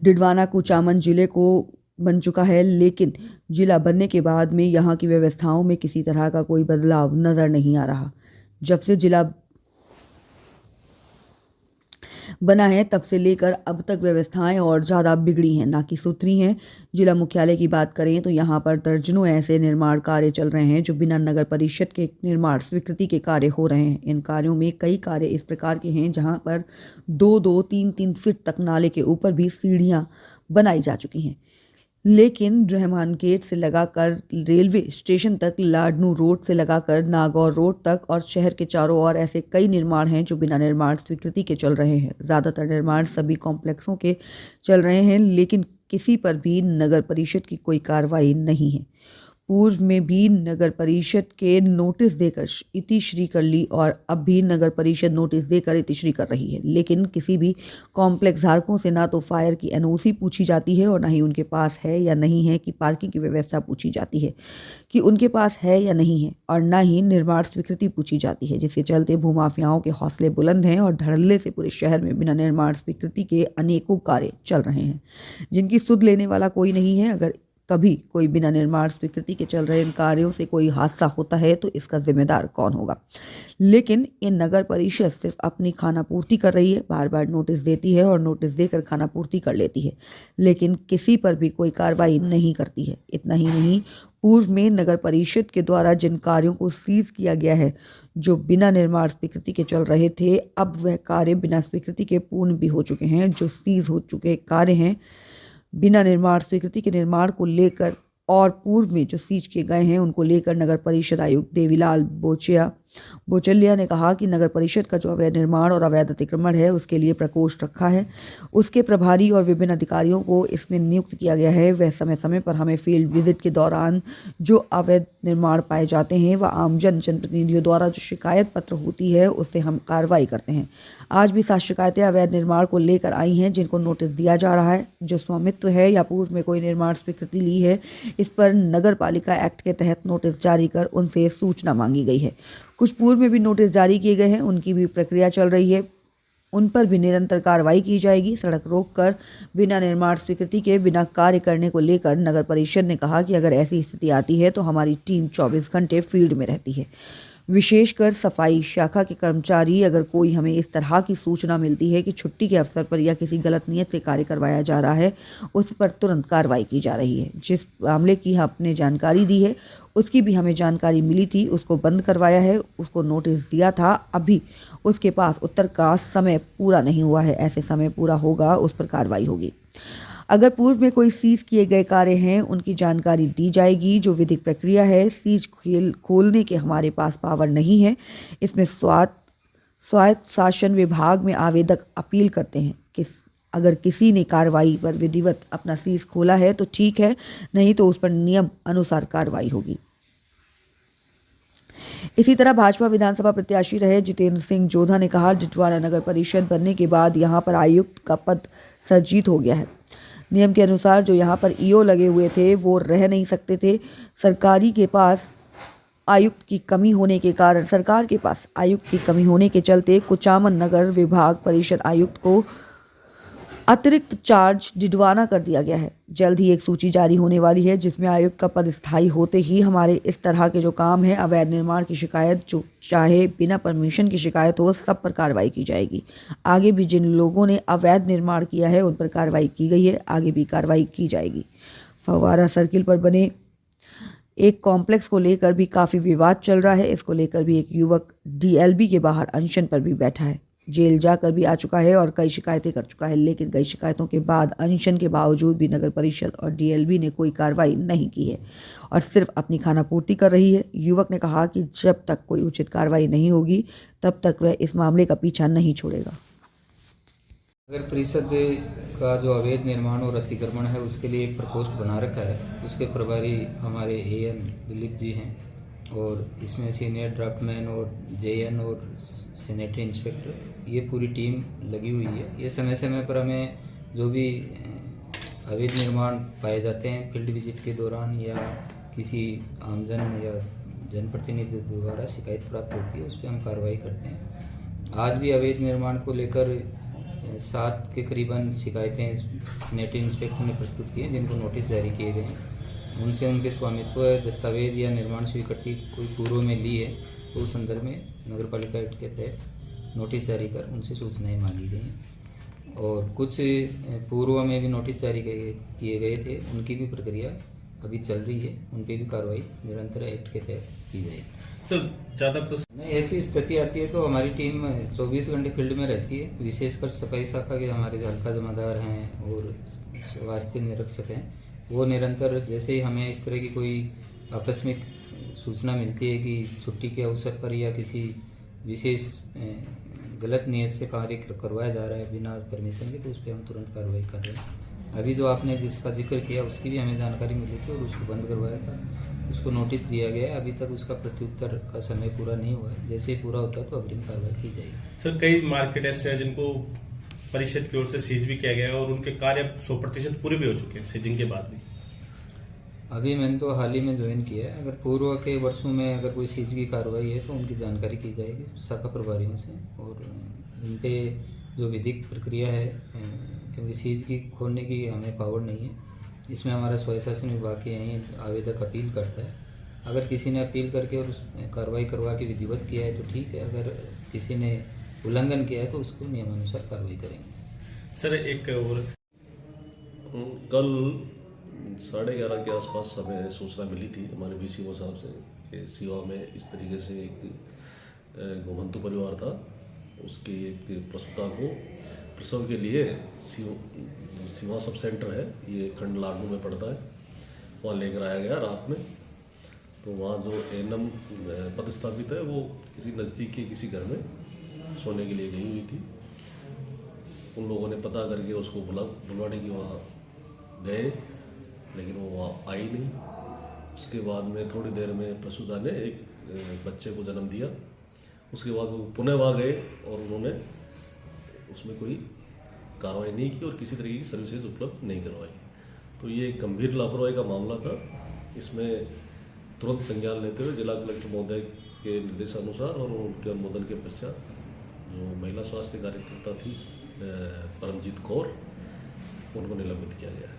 डिडवाना कुचामन जिले को बन चुका है, लेकिन जिला बनने के बाद में यहाँ की व्यवस्थाओं में किसी तरह का कोई बदलाव नज़र नहीं आ रहा। जब से जिला बना है तब से लेकर अब तक व्यवस्थाएं और ज़्यादा बिगड़ी हैं, ना कि सुधरी हैं। जिला मुख्यालय की बात करें तो यहाँ पर दर्जनों ऐसे निर्माण कार्य चल रहे हैं जो बिना नगर परिषद के निर्माण स्वीकृति के कार्य हो रहे हैं। इन कार्यों में कई कार्य इस प्रकार के हैं जहाँ पर 2-2, 3-3 फीट तक नाले के ऊपर भी सीढ़ियाँ बनाई जा चुकी हैं। लेकिन रहमान गेट से लगाकर रेलवे स्टेशन तक, लाडनू रोड से लगाकर नागौर रोड तक और शहर के चारों ओर ऐसे कई निर्माण हैं जो बिना निर्माण स्वीकृति के चल रहे हैं। ज़्यादातर निर्माण सभी कॉम्प्लेक्सों के चल रहे हैं, लेकिन किसी पर भी नगर परिषद की कोई कार्रवाई नहीं है। पूर्व में भी नगर परिषद के नोटिस देकर इतिश्री कर ली और अब भी नगर परिषद नोटिस देकर इतिश्री कर रही है, लेकिन किसी भी कॉम्प्लेक्स धारकों से ना तो फायर की एनओसी पूछी जाती है और ना ही उनके पास है या नहीं है कि पार्किंग की व्यवस्था पूछी जाती है कि उनके पास है या नहीं है, और ना ही निर्माण स्वीकृति पूछी जाती है, जिसके चलते भूमाफियाओं के हौसले बुलंद हैं और धड़ल्ले से पूरे शहर में बिना निर्माण स्वीकृति के अनेकों कार्य चल रहे हैं जिनकी सुध लेने वाला कोई नहीं है। अगर कभी कोई बिना निर्माण स्वीकृति के चल रहे इन कार्यों से कोई हादसा होता है तो इसका जिम्मेदार कौन होगा? लेकिन ये नगर परिषद सिर्फ अपनी खानापूर्ति कर रही है, बार बार नोटिस देती है और नोटिस देकर खानापूर्ति कर लेती है, लेकिन किसी पर भी कोई कार्रवाई नहीं करती है। इतना ही नहीं, पूर्व में नगर परिषद के द्वारा जिन कार्यों को सीज किया गया है जो बिना निर्माण स्वीकृति के चल रहे थे, अब वह कार्य बिना स्वीकृति के पूर्ण भी हो चुके हैं। जो सीज हो चुके कार्य हैं बिना निर्माण स्वीकृति के निर्माण को लेकर और पूर्व में जो सीज किए गए हैं उनको लेकर नगर परिषद आयुक्त देवीलाल बोचलिया ने कहा कि नगर परिषद का जो अवैध निर्माण और अवैध अतिक्रमण है उसके लिए प्रकोष्ठ रखा है। उसके प्रभारी और विभिन्न अधिकारियों को इसमें नियुक्त किया गया है। वह समय समय पर हमें फील्ड विजिट के दौरान जो अवैध निर्माण पाए जाते हैं व आमजन जनप्रतिनिधियों द्वारा जो शिकायत पत्र होती है उससे हम कार्रवाई करते हैं। आज भी 7 शिकायतें अवैध निर्माण को लेकर आई हैं जिनको नोटिस दिया जा रहा है। जो स्वामित्व है या पूर्व में कोई निर्माण स्वीकृति ली है, इस पर नगर पालिका एक्ट के तहत नोटिस जारी कर उनसे सूचना मांगी गई है। कुछ पूर्व में भी नोटिस जारी किए गए हैं, उनकी भी प्रक्रिया चल रही है, उन पर भी निरंतर कार्रवाई की जाएगी। सड़क रोककर बिना निर्माण स्वीकृति के बिना कार्य करने को लेकर नगर परिषद ने कहा कि अगर ऐसी स्थिति आती है तो हमारी टीम 24 घंटे फील्ड में रहती है। विशेषकर सफाई शाखा के कर्मचारी, अगर कोई हमें इस तरह की सूचना मिलती है कि छुट्टी के अवसर पर या किसी गलत नियत से कार्य करवाया जा रहा है, उस पर तुरंत कार्रवाई की जा रही है। जिस मामले की हमने जानकारी दी है उसकी भी हमें जानकारी मिली थी, उसको बंद करवाया है, उसको नोटिस दिया था, अभी उसके पास उत्तर का समय पूरा नहीं हुआ है। ऐसे समय पूरा होगा उस पर कार्रवाई होगी। अगर पूर्व में कोई सीज किए गए कार्य हैं उनकी जानकारी दी जाएगी। जो विधिक प्रक्रिया है, सीज खोलने के हमारे पास पावर नहीं है। इसमें स्वायत्त शासन विभाग में आवेदक अपील करते हैं कि अगर किसी ने कार्रवाई पर विधिवत अपना सीज खोला है तो ठीक है, नहीं तो उस पर नियम अनुसार कार्रवाई होगी। इसी तरह भाजपा विधानसभा प्रत्याशी रहे जितेंद्र सिंह जोधा ने कहा, डिडवाना नगर परिषद बनने के बाद यहाँ पर आयुक्त का पद सर्जित हो गया है। नियम के अनुसार जो यहाँ पर ईओ लगे हुए थे वो रह नहीं सकते थे। सरकार के पास आयुक्त की कमी होने के चलते कुचामन नगर विभाग परिषद आयुक्त को अतिरिक्त चार्ज डिडवाना कर दिया गया है। जल्द ही एक सूची जारी होने वाली है जिसमें आयुक्त का पद स्थायी होते ही हमारे इस तरह के जो काम है, अवैध निर्माण की शिकायत, जो चाहे बिना परमिशन की शिकायत हो, सब पर कार्रवाई की जाएगी। आगे भी जिन लोगों ने अवैध निर्माण किया है उन पर कार्रवाई की गई है, आगे भी कार्रवाई की जाएगी। फव्वारा सर्किल पर बने एक कॉम्प्लेक्स को लेकर भी काफ़ी विवाद चल रहा है। इसको लेकर भी एक युवक डीएलबी के बाहर अनशन पर भी बैठा है, जेल जाकर भी आ चुका है और कई शिकायतें कर चुका है, लेकिन कई शिकायतों के बाद, अनशन के बावजूद भी नगर परिषद और डीएलबी ने कोई कार्रवाई नहीं की है और सिर्फ अपनी खानापूर्ति कर रही है। युवक ने कहा कि जब तक कोई उचित कार्रवाई नहीं होगी तब तक वह इस मामले का पीछा नहीं छोड़ेगा। नगर परिषद का जो अवैध निर्माण और अतिक्रमण है उसके लिए एक प्रकोष्ठ बना रखा है। उसके प्रभारी हमारे एएन दिलीप जी हैं और इसमें सीनियर ड्राफ्टमैन और जेएन और सैनिटरी इंस्पेक्टर, ये पूरी टीम लगी हुई है। ये समय समय पर हमें जो भी अवैध निर्माण पाए जाते हैं फील्ड विजिट के दौरान या किसी आमजन या जनप्रतिनिधि द्वारा शिकायत प्राप्त होती है, उस पर हम कार्रवाई करते हैं। आज भी अवैध निर्माण को लेकर 7 के करीबन शिकायतें नेट इंस्पेक्टर ने प्रस्तुत की हैं, जिनको नोटिस जारी किए गए हैं। उनसे उनके स्वामित्व दस्तावेज या निर्माण स्वीकृति कोई पूर्व में ली है तो उस संदर्भ में नगर पालिका एक्ट के तहत नोटिस जारी कर उनसे सूचनाएं मांगी गई हैं। और कुछ पूर्व में भी नोटिस जारी किए गए थे, उनकी भी प्रक्रिया अभी चल रही है, उन पर भी कार्रवाई निरंतर एक्ट के तहत की जाएगी। सर ज़्यादा तो नहीं, ऐसी स्थिति आती है तो हमारी टीम 24 घंटे फील्ड में रहती है, विशेषकर सफाई शाखा के हमारे हल्का जमादार हैं और स्वास्थ्य निरीक्षक हैं। वो निरंतर जैसे ही हमें इस तरह की कोई आकस्मिक सूचना मिलती है कि छुट्टी के अवसर पर या किसी विशेष गलत नियत से कार्य करवाया जा रहा है बिना परमिशन के, तो उस पर हम तुरंत कार्रवाई कर रहे हैं। अभी जो आपने जिसका जिक्र किया उसकी भी हमें जानकारी मिली थी और उसको बंद करवाया था, उसको नोटिस दिया गया है। अभी तक उसका प्रत्युत्तर का समय पूरा नहीं हुआ है, जैसे ही पूरा होता है तो अग्रिम कार्रवाई की जाएगी। सर कई मार्केट ऐसे हैं जिनको परिषद की ओर से सीज भी किया गया है और उनके कार्य 100% पूरे भी हो चुके हैं सीजिंग के बाद भी। अभी मैंने तो हाल ही में ज्वाइन किया है, अगर पूर्व के वर्षों में अगर कोई सीज की कार्रवाई है तो उनकी जानकारी की जाएगी शाखा प्रभारियों से, और इन पे जो विधिक प्रक्रिया है, क्योंकि सीज की खोलने की हमें पावर नहीं है, इसमें हमारा स्वशासन विभाग के यहीं आवेदक अपील करता है। अगर किसी ने अपील करके और उस कार्रवाई करवा के विधिवत किया है तो ठीक है, अगर किसी ने उल्लंघन किया है तो उसको नियमानुसार कार्रवाई करेंगे। सर एक और कल 11:30 के आसपास हमें सूचना मिली थी हमारे VCO साहब से कि सीवा में इस तरीके से एक घुमंतु परिवार था, उसकी एक प्रसूता को प्रसव के लिए सीवा सब सेंटर है, ये खंड लाडनू में पड़ता है, वहाँ लेकर आया गया रात में। तो वहाँ जो ANM पदस्थापित है वो किसी नज़दीक के किसी घर में सोने के लिए गई हुई थी। उन लोगों ने पता करके उसको बुलवाने की वहाँ गए, लेकिन वो वहाँ आई नहीं। उसके बाद में थोड़ी देर में प्रसूता ने एक बच्चे को जन्म दिया। उसके बाद वो पुणे वहाँ गए और उन्होंने उसमें कोई कार्रवाई नहीं की और किसी तरीके की सर्विसेज उपलब्ध नहीं करवाई। तो ये एक गंभीर लापरवाही का मामला था। इसमें तुरंत संज्ञान लेते हुए जिला कलेक्टर महोदय के निर्देशानुसार और उनके अनुमोदन के पश्चात जो महिला स्वास्थ्य कार्यकर्ता थी परमजीत कौर, उनको निलंबित किया गया है।